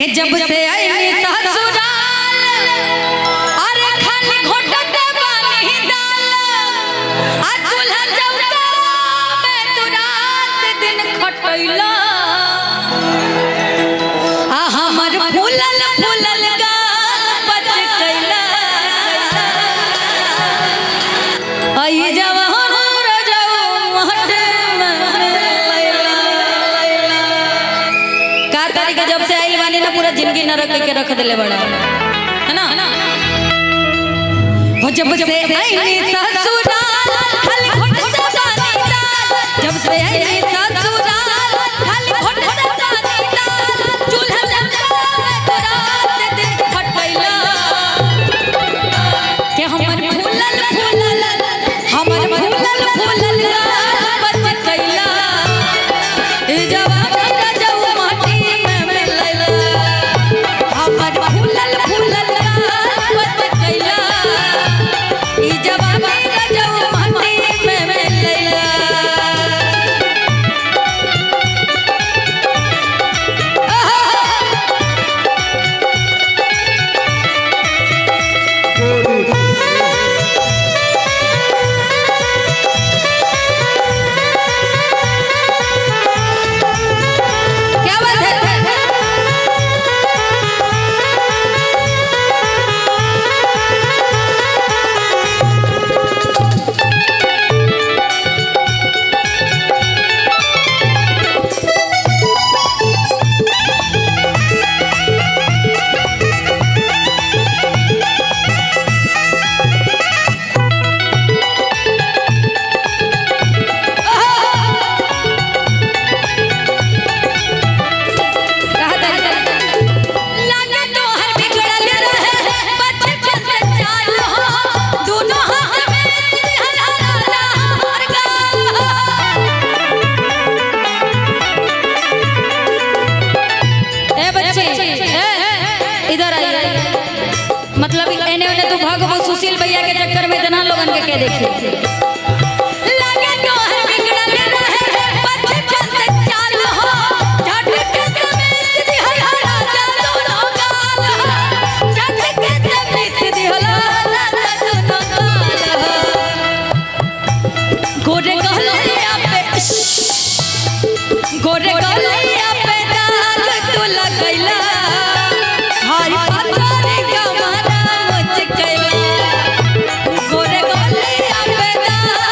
जब से आई ससुराल अरे खाली घोटते बानी दाल आ चूल्हा चौका में तू रात दिन खटैला आ हमर फूलल फूलल गाल बच कैला आई जवान रजऊ महट का तरीका जब से आई बानी ना पूरा जिंदगी नरक के रख देले बड़ा है ना हो जब से आई ससुराल खाली घोटते बानी दाल जब से आई ससुराल खाली घोटते बानी दाल चूल्हा चौका में तो रात दिन खटैला के हमर फूलल फूलल गाल बच कैला ए जवानी रजऊ माटी में मिलैला हमर फूलल गाल बच कैला ई जवानी रजऊ माटी में मिलैला क्या बात है लागे तोहर बिगड़ल रहे बचपन से चाल हो दोनों हाथ में सिहरा राजा हर गाल ए बच्ची इधर आ मतलब एने ओने तू भाग वो सुशील भैया के चक्कर में इतना लोगन के देखी लागे तोहर बिगड़ल रहे बचपन से चाल हो झटके समेत दिहला राजा दोनों गाल झटके समेत दिहला राजा दोनों गाल गोरे गलिया पे दाग तू लगैला हाय पतारे कमरा मुझ कैला गोरे गलिया पे दाग